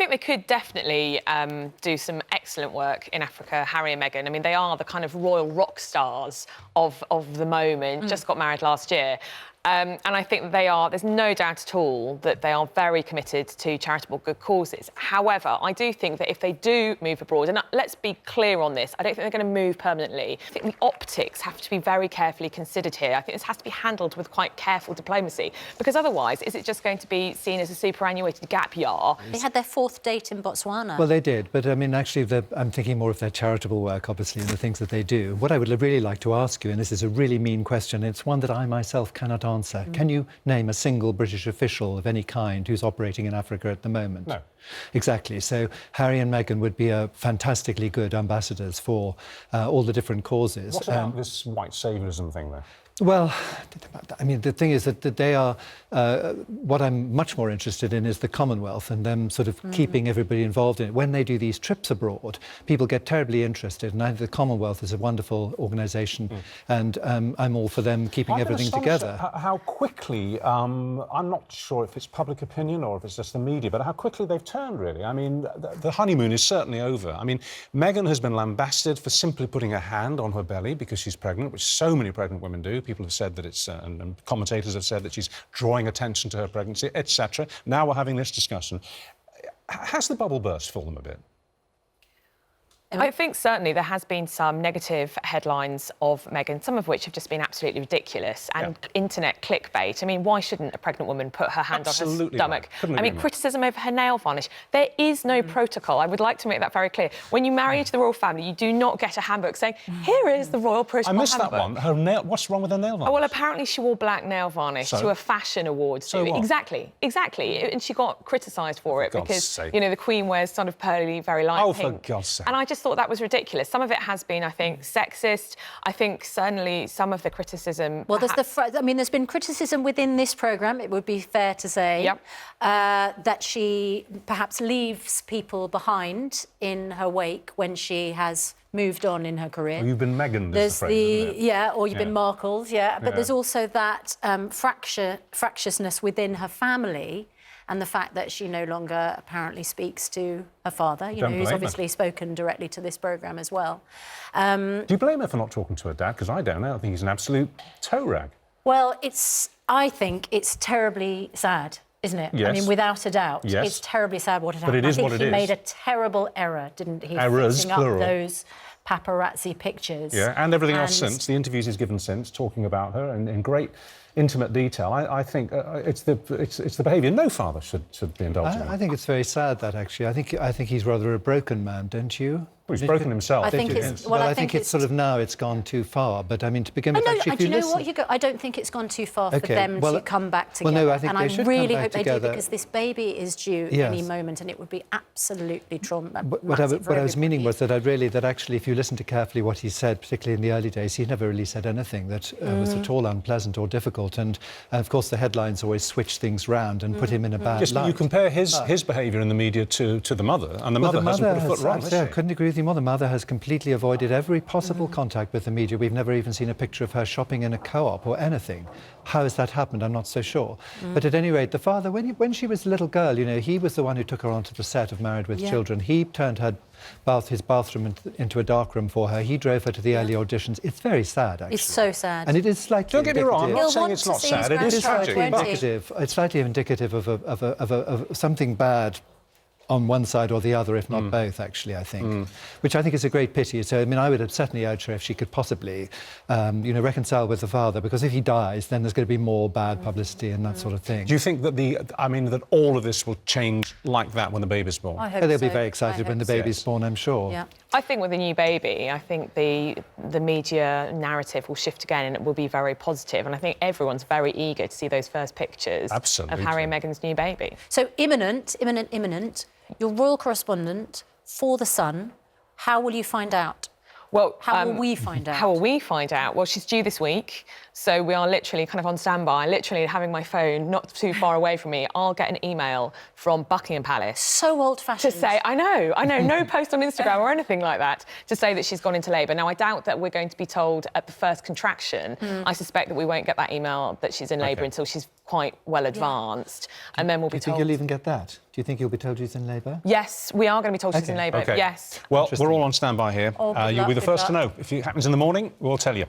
think they could definitely do some excellent work in Africa, Harry and Meghan. I mean, they are the kind of royal rock stars of the moment, just got married last year. And I think that they are, there's no doubt at all that they are very committed to charitable good causes. However, I do think that if they do move abroad, and let's be clear on this, I don't think they're going to move permanently. I think the optics have to be very carefully considered here. I think this has to be handled with quite careful diplomacy, because otherwise, is it just going to be seen as a superannuated gap year? They had their 4th date in Botswana. Well, they did, but I mean, actually, I'm thinking more of their charitable work, obviously, and the things that they do. What I would really like to ask you, and this is a really mean question, it's one that I myself cannot answer. Can you name a single British official of any kind who's operating in Africa at the moment? No. Exactly. So Harry and Meghan would be fantastically good ambassadors for all the different causes. What about this white saviorism thing, though? Well, I mean, the thing is that they are... what I'm much more interested in is the Commonwealth and them sort of keeping everybody involved in it. When they do these trips abroad, people get terribly interested, and I think the Commonwealth is a wonderful organisation, and I'm all for them keeping everything together. How quickly, I'm not sure if it's public opinion or if it's just the media, but how quickly they've turned, really. I mean, the honeymoon is certainly over. I mean, Meghan has been lambasted for simply putting a hand on her belly because she's pregnant, which so many pregnant women do. People have said that it's, and commentators have said that she's drawing attention to her pregnancy, etc. Now we're having this discussion. Has the bubble burst for them a bit? I think certainly there has been some negative headlines of Meghan, some of which have just been absolutely ridiculous and internet clickbait. I mean, why shouldn't a pregnant woman put her hand on her stomach? Right. I mean, criticism over her nail varnish. There is no protocol. I would like to make that very clear. When you marry into the royal family, you do not get a handbook saying, here is the royal protocol I missed handbook. that one. Her nail, what's wrong with her nail varnish? Oh, well, apparently she wore black nail varnish to a fashion awards. So what? Exactly. And she got criticised for it because, sake. you know, the Queen wears sort of pearly, very light pink. Oh, for God's sake. And I just thought that was ridiculous. Some of it has been, I think, sexist. I think certainly some of the criticism... Well, there's been criticism within this programme, it would be fair to say, that she perhaps leaves people behind in her wake when she has moved on in her career. Well, you've been Meghan, there's the phrase, isn't it? or you've been Markle's, But there's also that fractiousness within her family, and the fact that she no longer apparently speaks to her father, you know, who's obviously spoken directly to this programme as well. Do you blame her for not talking to her dad? Because I don't. I think he's an absolute toe rag. Well, I think it's terribly sad, isn't it? Yes. I mean, without a doubt. Yes. It's terribly sad what had happened. But it is what it is. I think he made a terrible error, didn't he? Errors, fixing up plural. those paparazzi pictures. Yeah, and everything else since, the interviews he's given since, talking about her in great intimate detail. I think it's the behaviour no father should be indulging in. I think it's very sad, that, actually. I think he's rather a broken man, don't you? Well, he's broken himself. I think it's... Well, I think it's sort of now it's gone too far. But, I mean, to begin with, actually, if you listen... what, Hugo? I don't think it's gone too far for them to come back together. Well, no, I think they should come back really hope together. they do, because this baby is due any moment, and it would be absolutely traumatic. What I was meaning was that actually, if you listen to carefully what he said, particularly in the early days, he never really said anything that was at all unpleasant or difficult. And, of course, the headlines always switch things round and put him in a bad light. Yes, but you compare his behaviour in the media to the mother, and the mother hasn't put a foot wrong, has she? I couldn't agree with you more. The mother has completely avoided every possible contact with the media. We've never even seen a picture of her shopping in a co-op or anything. How has that happened? I'm not so sure. But at any rate, the father, when she was a little girl, you know, he was the one who took her onto the set of Married with Children. He turned his bathroom into a dark room for her. He drove her to the early auditions. It's very sad, actually. It's so sad. And it is slightly Don't get me wrong, I'm not saying it's not sad. It is tragic. It's slightly indicative of something bad on one side or the other, if not both, actually, I think. Which I think is a great pity. So, I mean, I would have certainly urged her if she could possibly, reconcile with the father, because if he dies, then there's going to be more bad publicity and that sort of thing. Do you think that that all of this will change like that when the baby's born? I hope they'll so. be very excited when the baby's born, I'm sure. Yeah. I think with a new baby, I think the media narrative will shift again, and it will be very positive. And I think everyone's very eager to see those first pictures of Harry and Meghan's new baby. So imminent. You're royal correspondent for The Sun. How will you find out? Well, how will we find out? How will we find out? Well, she's due this week, so we are literally kind of on standby, literally having my phone not too far away from me. I'll get an email from Buckingham Palace. So old-fashioned. To say, I know, no post on Instagram or anything like that, to say that she's gone into labour. Now, I doubt that we're going to be told at the first contraction. I suspect that we won't get that email that she's in labour until she's quite well advanced, and then we'll be told... Do you think you'll even get that? Do you think you'll be told she's in labour? Yes, we are going to be told she's in labour, OK. yes. Well, we're all on standby here. Oh, good You'll be luck, the first good to know. If it happens in the morning, we'll tell you.